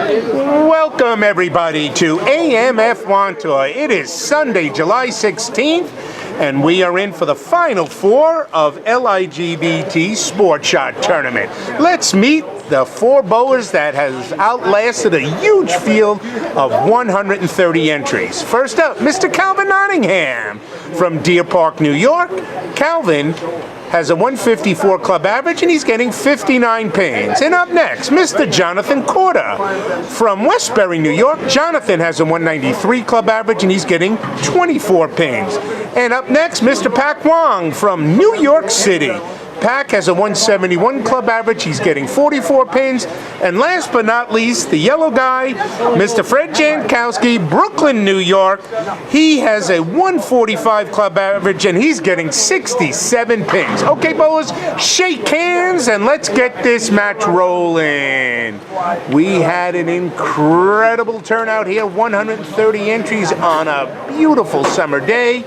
Welcome everybody to AMF Wantagh. It is Sunday, July 16th, and we are in for the Final Four of LIGBT Sport Shot Tournament. Let's meet the four bowlers that has outlasted a huge field of 130 entries. First up, Mr. Calvin Nottingham from Deer Park, New York. Calvin has a 154 club average and he's getting 59 pins. And up next, Mr. Jonathan Corda from Westbury, New York. Jonathan has a 193 club average and he's getting 24 pins. And up next, Mr. Pak Wong from New York City. Pak has a 171 club average. He's getting 44 pins. And last but not least, the yellow guy, Mr. Fred Jankowsky, Brooklyn, New York. He has a 145 club average and he's getting 67 pins. Okay, bowlers, shake hands and let's get this match rolling. We had an incredible turnout here, 130 entries on a beautiful summer day.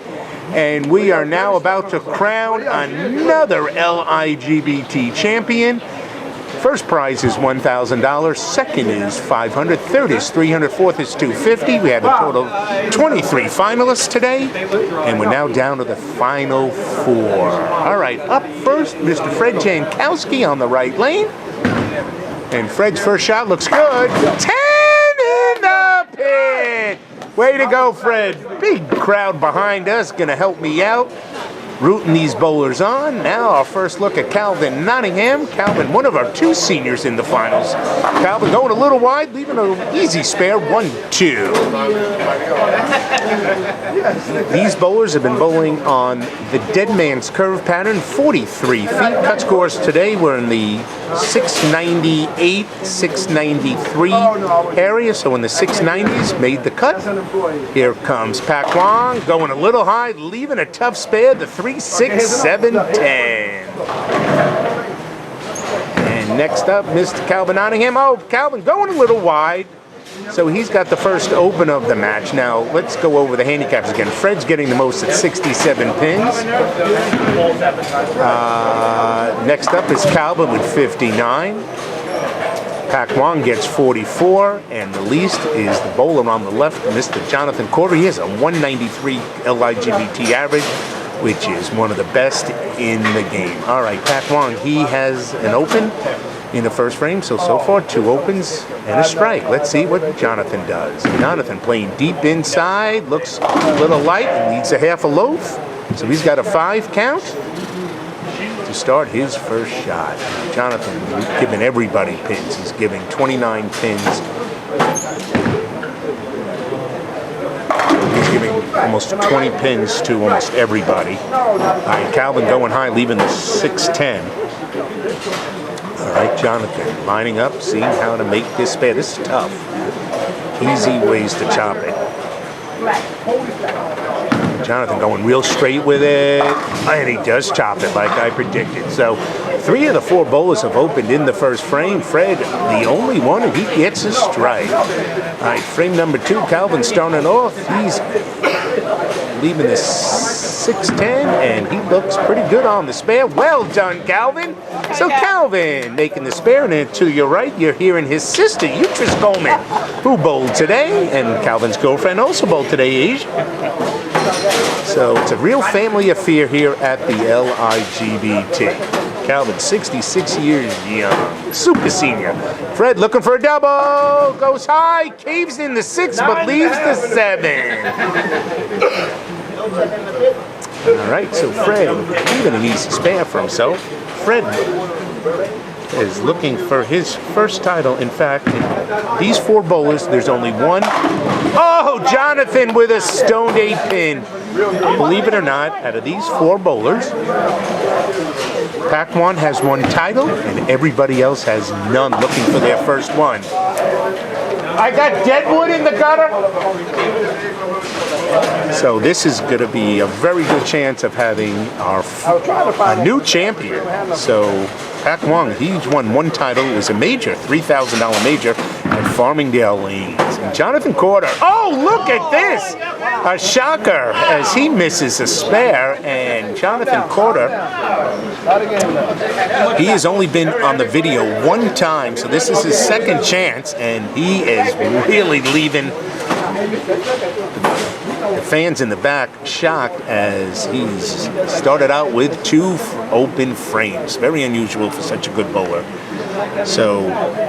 And we are now about to crown another LIGBT champion. First prize is $1,000, second is $500, third is $300, fourth is $250. We had a total of 23 finalists today, and we're now down to the final four. All right, up first, Mr. Fred Jankowsky on the right lane. And Fred's first shot looks good. 10 in the pin! Way to go, Fred. Big crowd behind us, gonna help me out. Rooting these bowlers on. Now our first look at Calvin Nottingham. Calvin, one of our two seniors in the finals. Calvin going a little wide, leaving an easy spare, 1-2. These bowlers have been bowling on the dead man's curve pattern, 43 feet. Cut scores today were in the 698, 693 area, so in the 690s made the cut. Here comes Pak Wong going a little high, leaving a tough spare, the 3, 6, 7, 10. And next up, Mr. Calvin Nottingham. Oh, Calvin going a little wide. So he's got the first open of the match. Now, let's go over the handicaps again. Fred's getting the most at 67 pins. Next up is Calvin with 59. Pak Wong gets 44. And the least is the bowler on the left, Mr. Jonathan Corda. He has a 193 LIGBT average, which is one of the best in the game. All right, Pak Wong, he has an open in the first frame, so far 2 opens and a strike. Let's see what Jonathan does. Jonathan playing deep inside, looks a little light, and needs a half a loaf. So he's got a 5 count to start his first shot. Jonathan giving everybody pins. He's giving 29 pins. He's giving almost 20 pins to almost everybody. All right, Calvin going high, leaving the 6-10. All right, Jonathan lining up, seeing how to make this spare. This is tough. Easy ways to chop it. Jonathan going real straight with it, and he does chop it like I predicted. So 3 of the 4 bowlers have opened in the first frame. Fred, the only one, and he gets a strike. All right, frame number 2, Calvin starting off. He's leaving this 6-10, and he looks pretty good on the spare. Well done, Calvin. So Calvin making the spare, and then to your right, you're hearing his sister, Utris Coleman, who bowled today, and Calvin's girlfriend also bowled today, Asia. So it's a real family affair here at the LIGBT. Calvin, 66 years young, super senior. Fred looking for a double, goes high, caves in the 6, but leaves the 7. All right, so Fred, even an easy spare for himself. Fred is looking for his first title. In fact, in these 4 bowlers, there's only one. Oh, Jonathan with a stoned 8 pin. Believe it or not, out of these 4 bowlers, Pak Wong has 1 title, and everybody else has none, looking for their first one. I got deadwood in the gutter. So this is going to be a very good chance of having a new champion. So Pak Wong, he's won 1 title. It was a major, $3,000 major at Farmingdale Lanes. And Jonathan Corda, oh, look at this! A shocker as he misses a spare, and Jonathan Corda He has only been on the video one time, so this is his second chance, and he is really leaving the fans in the back shocked as he's started out with 2 open frames. Very unusual for such a good bowler. So,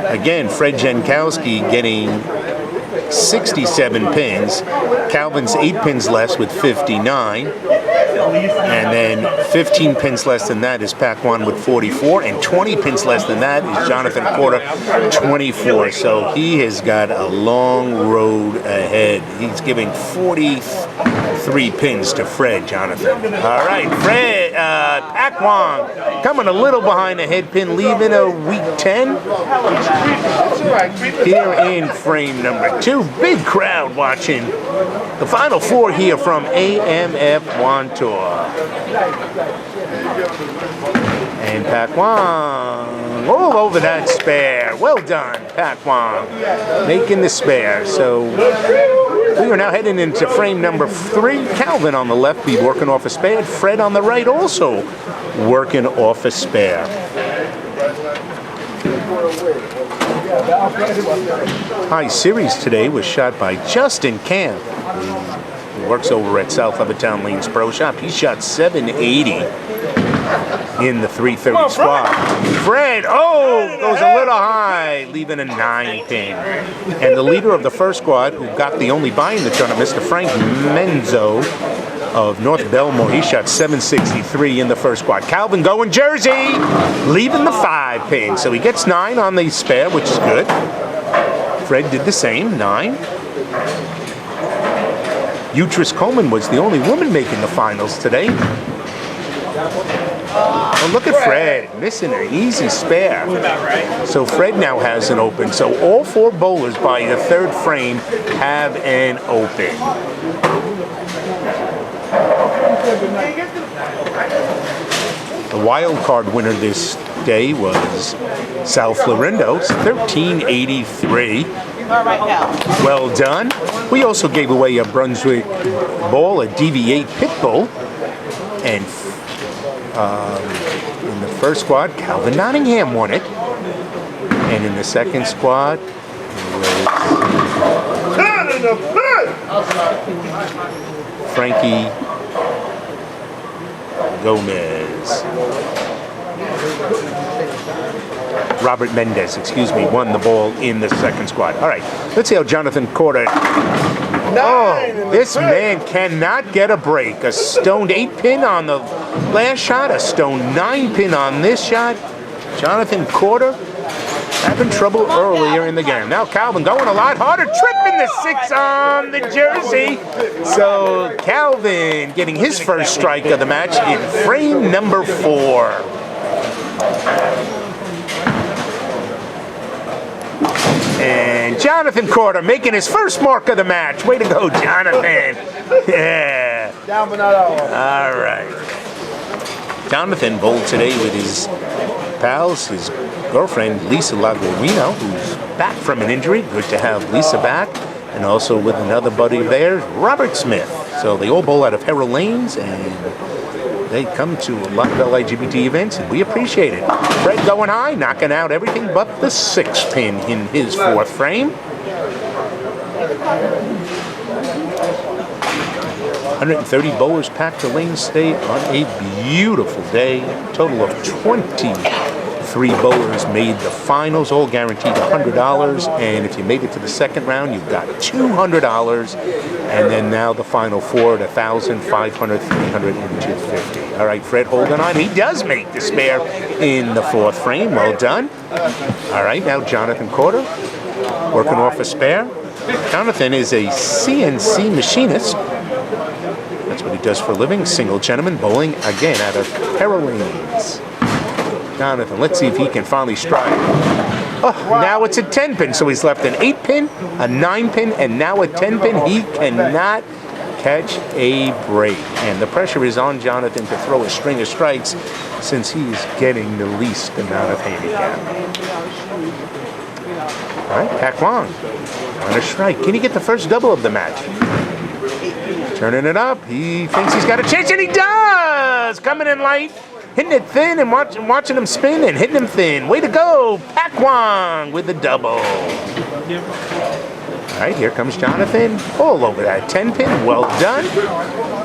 again, Fred Jankowsky getting 67 pins. Calvin's 8 pins less with 59. And then 15 pins less than that is Pak Wong with 44. And 20 pins less than that is Jonathan Corda, 24. So he has got a long road ahead. He's giving 43 pins to Fred, Jonathan. All right, Fred, Pak Wong coming a little behind the head pin, leaving a weak 10. Here in frame number 2, big crowd watching the final 4 here from AMF Wantagh. And Pak Wong all over that spare. Well done, Pak Wong, making the spare. So we are now heading into frame number 3. Calvin on the left be working off a spare. Fred on the right also working off a spare. High series today was shot by Justin Camp, who works over at South Levittown Lanes Pro Shop. He shot 780 in the 330 squad. Fred, goes a little high, leaving a 9 pin. And the leader of the first squad, who got the only buy in the tournament, Mr. Frank Menzo of North Belmore, he shot 763 in the first squad. Calvin going Jersey, leaving the 5 pin. So he gets 9 on the spare, which is good. Fred did the same, 9. Utrus Coleman was the only woman making the finals today. Oh, look at Fred, missing an easy spare. So Fred now has an open. So all 4 bowlers by the 3rd frame have an open. The wild card winner this day was South Florindo, 1383. Well done. We also gave away a Brunswick ball, a DV8 pit bull, and in the first squad, Calvin Nottingham won it, and in the second squad, Frankie Gomez. Robert Mendez, excuse me, won the ball in the second squad. All right, let's see how Jonathan Corda. Oh, this man cannot get a break. A stoned 8 pin on the last shot, a stoned 9 pin on this shot. Jonathan Corda having trouble earlier in the game. Now Calvin going a lot harder, tripping the 6 on the jersey. So Calvin getting his first strike of the match in frame number 4. And Jonathan Corda making his first mark of the match. Way to go, Jonathan. Yeah. Down but not out. All right. Jonathan bowled today with his pals, his girlfriend, Lisa Laguarino, who's back from an injury. Good to have Lisa back. And also with another buddy of theirs, Robert Smith. So they all bowl out of Herald Lanes, and they come to a lot of LIGBT events, and we appreciate it. Fred going high, knocking out everything but the 6 pin in his 4th frame. 130 bowlers packed the lanes today on a beautiful day. Total of 23 bowlers made the finals, all guaranteed $100. And if you made it to the second round, you've got $200. And then now the final 4 at $1,000, $500, $300, and $250. All right, Fred holding on. He does make the spare in the 4th frame. Well done. All right, now Jonathan Corda working off a spare. Jonathan is a CNC machinist. That's what he does for a living. Single gentleman bowling again out of Herald Lanes. Jonathan, let's see if he can finally strike. Oh, now it's a 10 pin. So he's left an 8 pin, a 9 pin, and now a 10 pin. He cannot catch a break. And the pressure is on Jonathan to throw a string of strikes since he's getting the least amount of handicap. All right, Pak Wong on a strike. Can he get the first double of the match? Turning it up. He thinks he's got a chance, and he does! Coming in light. hitting it thin and watching him spin and hitting him thin. Way to go, Pak Wong with the double. All right, here comes Jonathan. All over that 10 pin. Well done.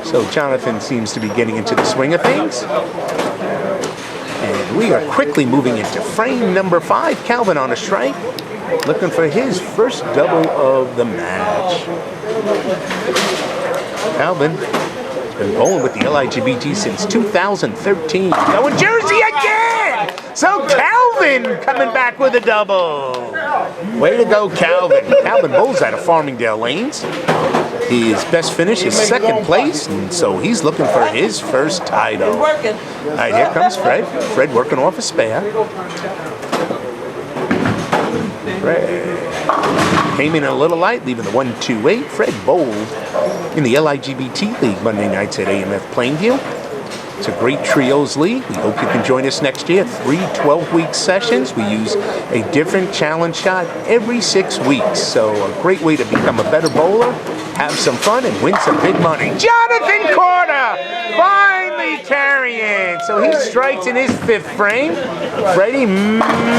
So Jonathan seems to be getting into the swing of things. And we are quickly moving into frame number 5. Calvin on a strike, looking for his first double of the match. Calvin has been bowling with the LIGBT since 2013. Going Jersey again! So Calvin coming back with a double. Way to go, Calvin. Calvin bowls out of Farmingdale Lanes. His best finish is second place, and so he's looking for his first title. All right, here comes Fred. Fred working off a spare. Fred came in a little light, leaving the 1-2-8. Fred bowled in the LIGBT League Monday nights at AMF Plainview. It's a great trios league. We hope you can join us next year. 3 12-week sessions. We use a different challenge shot every 6 weeks. So a great way to become a better bowler, have some fun, and win some big money. Jonathan Corda finally carrying. So he strikes in his 5th frame. Freddie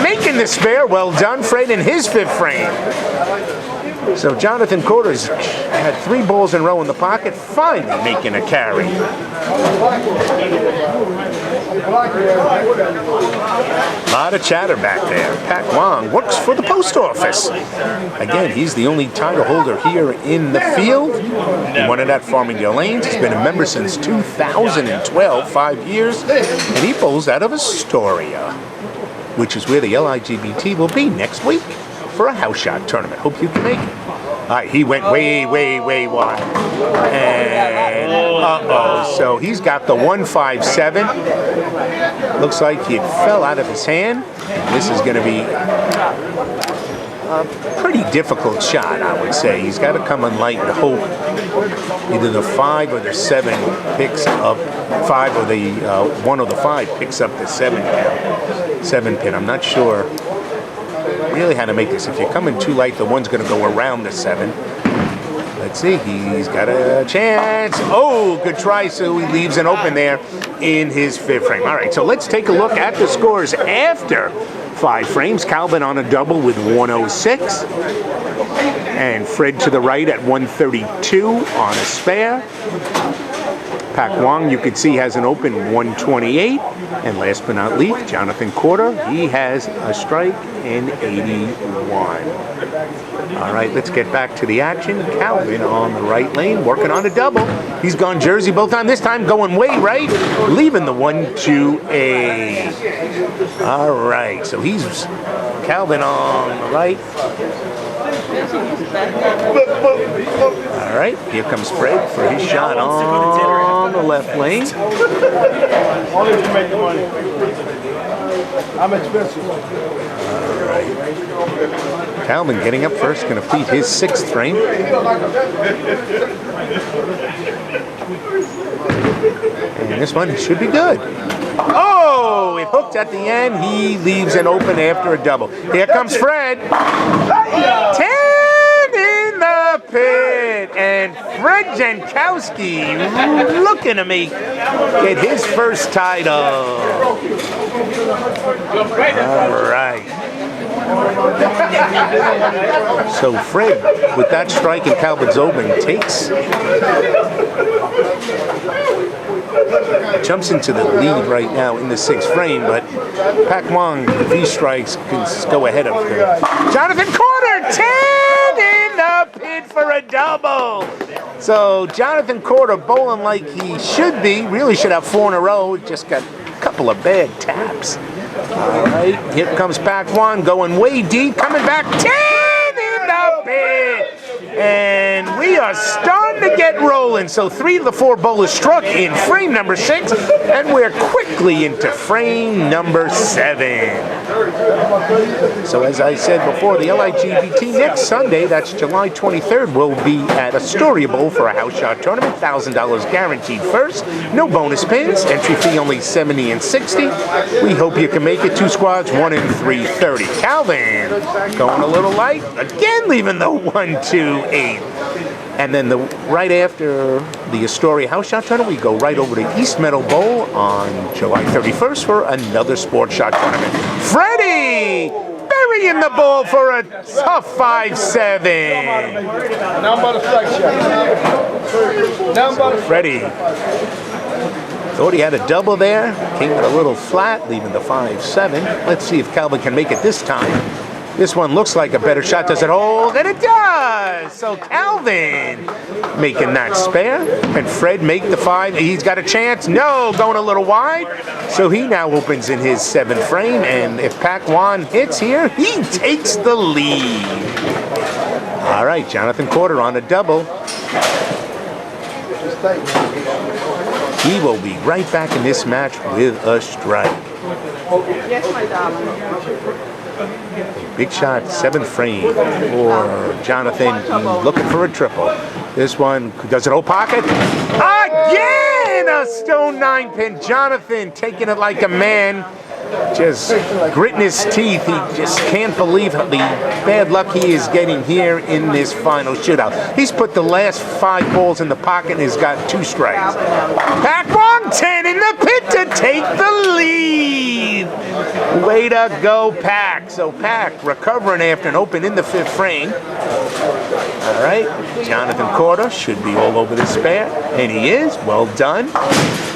making the spare. Well done, Fred, in his 5th frame. So Jonathan Corda's had 3 balls in a row in the pocket, finally making a carry. A lot of chatter back there. Pak Wong works for the post office. Again, he's the only title holder here in the field. He won it at Farmingdale Lanes. He's been a member since 2012, 5 years, and he bowls out of Astoria, which is where the LIGBT will be next week for a house shot tournament. Hope you can make it. All right, he went way wide. And so he's got the 157. Looks like it fell out of his hand. This is going to be a pretty difficult shot, I would say. He's got to come in light and hope either the 5 or the 7 picks up 5, or the 1 or the 5 picks up the 7 pin. I'm not sure really how to make this. If you come in too light, the 1's going to go around the 7. Let's see, he's got a chance. Oh, good try, Sue. He leaves an open there in his 5th frame. All right, so let's take a look at the scores after 5 frames. Calvin on a double with 106. And Fred to the right at 132 on a spare. Pak Wong, you can see, has an open 128. And last but not least, Jonathan Corda, he has a strike in 81. All right, let's get back to the action. Calvin on the right lane, working on a double. He's gone Jersey both times. This time going way right, leaving the 1-2-8. All right, so he's Calvin on the right. All right, here comes Fred for his shot on the left lane. I'm expensive. All right. Calvin getting up first, going to feed his 6th frame. And this one should be good. Oh, it hooked at the end. He leaves an open after a double. Here comes Fred. 10 in the pit. And Fred Jankowsky looking to get his first title. All right. So Fred, with that strike and Calvin's open, jumps into the lead right now in the 6th frame, but Pak Wong, if he strikes, can go ahead of him. Jonathan Corda, 10 in the pit for a double. So Jonathan Corda bowling like he should be, really should have 4 in a row, just got a couple of bad taps. All right, here comes Pak Wong going way deep, coming back, 10 in the pit. And we are starting to get rolling. So 3 of the 4 bowlers struck in frame number 6, and we're quickly into frame number 7. So as I said before, the LIGBT next Sunday, that's July 23rd, will be at Astoria Bowl for a house shot tournament. $1,000 guaranteed first. No bonus pins. Entry fee only $70 and $60. We hope you can make it. 2 squads, 1 in 330. Calvin going a little light. Again, leaving the 1-2-8. And then right after the Astoria House Shot Tournament, we go right over to East Meadow Bowl on July 31st for another sports shot tournament. Freddie burying the ball for a tough 5-7. So Freddie thought he had a double there, came in a little flat, leaving the 5-7. Let's see if Calvin can make it this time. This one looks like a better shot. Does it hold? And it does! So Calvin making that spare. And Fred make the 5. He's got a chance. No, going a little wide. So he now opens in his 7th frame. And if Pak Wong hits here, he takes the lead. All right, Jonathan Corda on a double. He will be right back in this match with a strike. Yes, my darling. Big shot, 7th frame for Jonathan. He's looking for a triple. This one, does it hold pocket? Again, a stone 9-pin. Jonathan taking it like a man. Just gritting his teeth. He just can't believe the bad luck he is getting here in this final shootout. He's put the last 5 balls in the pocket and has got 2 strikes. Pak Wong 10 in the pit to take the lead. Way to go, Pak. So Pak recovering after an open in the 5th frame. All right, Jonathan Corda should be all over the spare, and he is. Well done,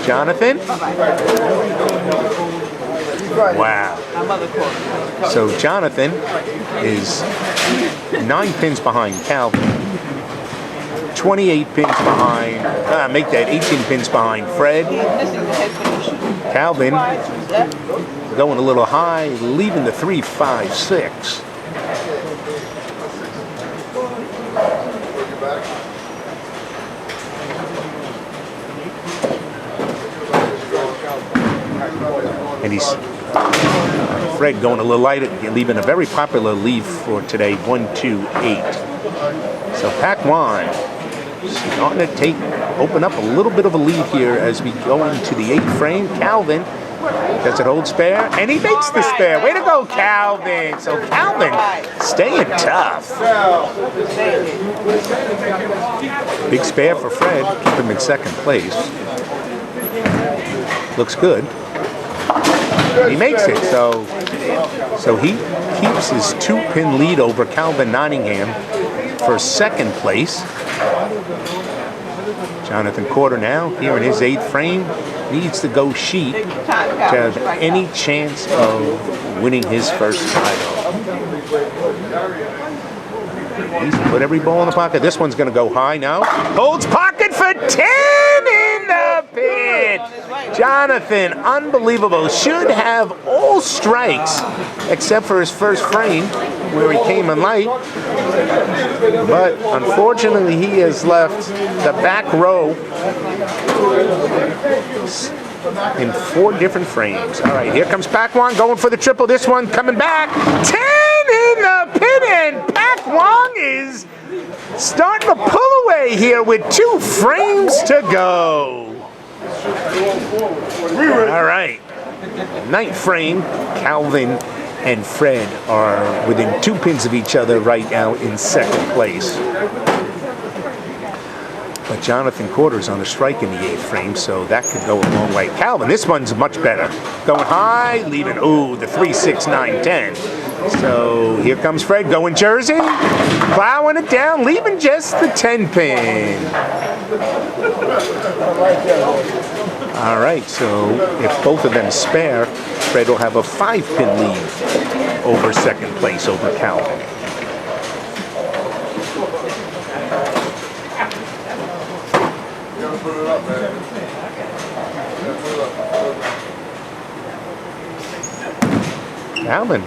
Jonathan. Wow. So Jonathan is 9 pins behind Calvin, 28 pins behind, make that 18 pins behind Fred. Calvin going a little high, leaving the 3-5-6. And he's Fred going a little light, leaving a very popular lead for today, 1-2-8. So Pak Wong starting to open up a little bit of a lead here as we go into the 8th frame. Calvin does it hold spare, and he makes the spare. Way to go, Calvin. So Calvin staying tough. Big spare for Fred, keep him in 2nd place. Looks good. He makes it, so he keeps his 2-pin lead over Calvin Nottingham for 2nd place. Jonathan Corda now, here in his 8th frame, needs to go sheet to have any chance of winning his first title. He's put every ball in the pocket. This one's going to go high now. Holds pocket for 10 in the pit. Jonathan, unbelievable. Should have all strikes except for his 1st frame where he came in light. But unfortunately, he has left the back row in 4 different frames. All right, here comes Pak Wong going for the triple. This one coming back. 10 in the pit, and Pak Wong is starting to pull away here with 2 frames to go. All right, 9th frame, Calvin and Fred are within 2 pins of each other right now in 2nd place. But Jonathan Corda is on a strike in the 8th frame, so that could go a long way. Calvin, this one's much better. Going high, leaving, the 3-6-9-10. So here comes Fred going Jersey, plowing it down, leaving just the 10-pin. All right, so if both of them spare, Fred will have a 5-pin lead over 2nd place over Calvin. Calvin.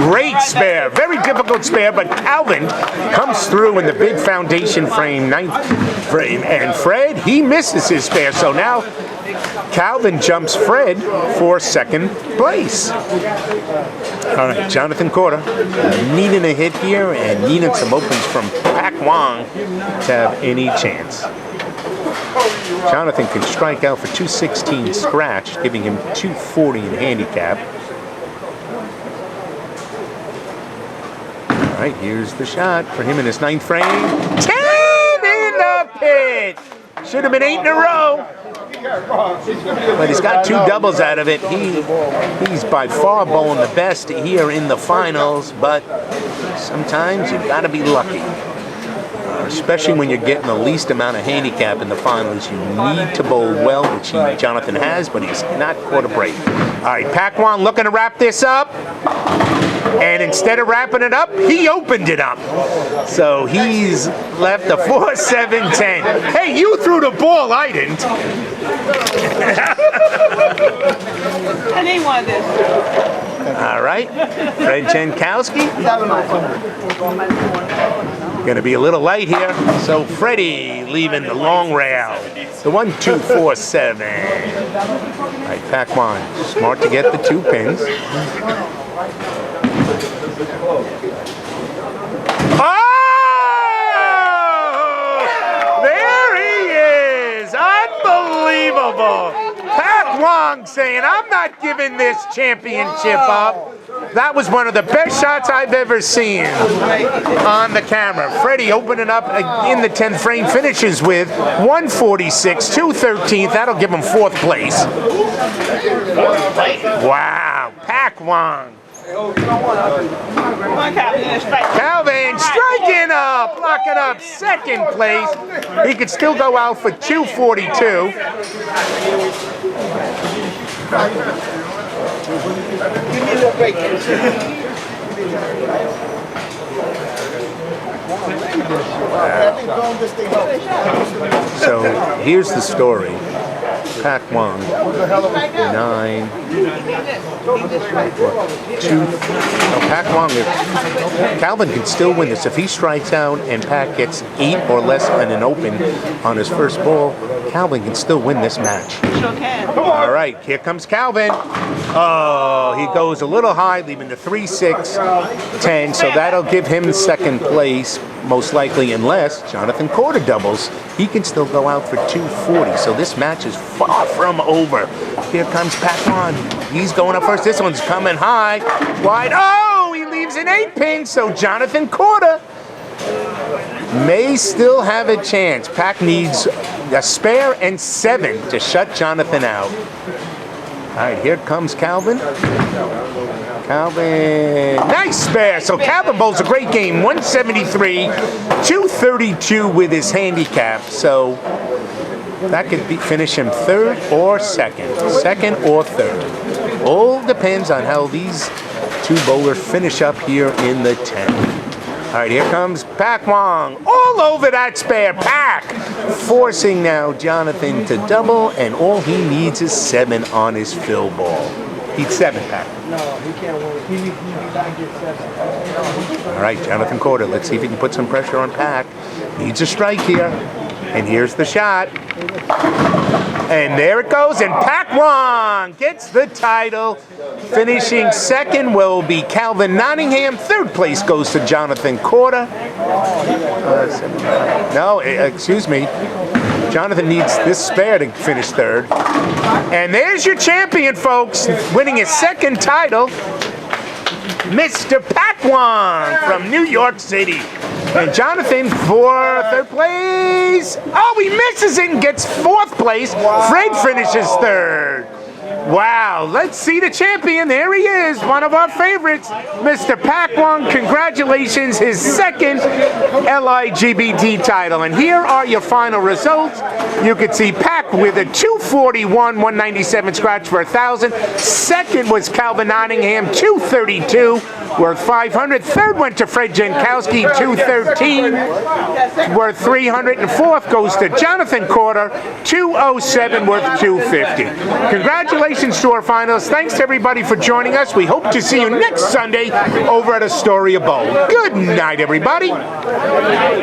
Great spare, very difficult spare, but Calvin comes through in the big foundation frame, 9th frame, and Fred, he misses his spare, so now Calvin jumps Fred for second place. All right, Jonathan Corda needing a hit here and needing some opens from Pak Wong to have any chance. Jonathan can strike out for 216 scratch, giving him 240 in handicap. All right, here's the shot for him in his 9th frame. 10 in the pit! Should have been 8 in a row. But he's got 2 doubles out of it. He's by far bowling the best here in the finals, but sometimes you've got to be lucky. Especially when you're getting the least amount of handicap in the finals. You need to bowl well, which Jonathan has, but he's not caught a break. All right, Pak Wong looking to wrap this up. And instead of wrapping it up, he opened it up. So he's left a 4-7-10. Hey, you threw the ball, I didn't. I need one of this. All right, Fred Jankowsky. Gonna be a little light here. So Freddie leaving the long rail. The 1-2-4-7. All right, Pak Wong, smart to get the 2 pins. Oh! There he is! Unbelievable! Pak Wong saying, I'm not giving this championship up. That was one of the best shots I've ever seen on the camera. Freddie opening up in the 10th frame, finishes with 146, 213th. That'll give him 4th place. Wow, Pak Wong. Calvin striking up, locking up 2nd place. He could still go out for 242. Give me a little break. So here's the story. Pak Wong, 9, 2. Pak Wong, Calvin can still win this. If he strikes out and Pak gets 8 or less on an open on his first ball, Calvin can still win this match. Sure can. All right, here comes Calvin. Oh, he goes a little high, leaving the 3-6-10, so that'll give him 2nd place, most likely, unless Jonathan Corda doubles. He can still go out for 240, so this match is far from over. Here comes Pak Wong. He's going up first. This one's coming high, wide. Oh, he leaves an 8-pin, so Jonathan Corda may still have a chance. Pak needs a spare and 7 to shut Jonathan out. All right, here comes Calvin. Calvin, nice spare. So Calvin bowls a great game, 173, 232 with his handicap. So that could finish him 3rd or 2nd, 2nd or 3rd. All depends on how these 2 bowlers finish up here in the 10th. All right, here comes Pak Wong. All over that spare. Pak forcing now Jonathan to double, and all he needs is 7 on his fill ball. He's 7, Pak. No, he can't win. He gotta get 7. All right, Jonathan Corda. Let's see if he can put some pressure on Pak. Needs a strike here. And here's the shot. And there it goes, and Pak Wong gets the title. Finishing 2nd will be Calvin Nottingham. 3rd place goes to Jonathan Corda. No, excuse me. Jonathan needs this spare to finish 3rd. And there's your champion, folks, winning his 2nd title, Mr. Pak Wong from New York City. And Jonathan for 3rd place. Oh, he misses it and gets 4th place. Fred finishes 3rd. Wow, let's see the champion. There he is, one of our favorites, Mr. Pak Wong. Congratulations, his 2nd LIGBT title. And here are your final results. You can see Pak with a 241, 197 scratch for 1,000. 2nd was Calvin Nottingham, 232, worth 500. 3rd went to Fred Jankowsky, 213, worth 300. And 4th goes to Jonathan Corda, 207, worth 250. Congratulations to our finalists. Thanks to everybody for joining us. We hope to see you next Sunday over at Astoria Bowl. Good night, everybody.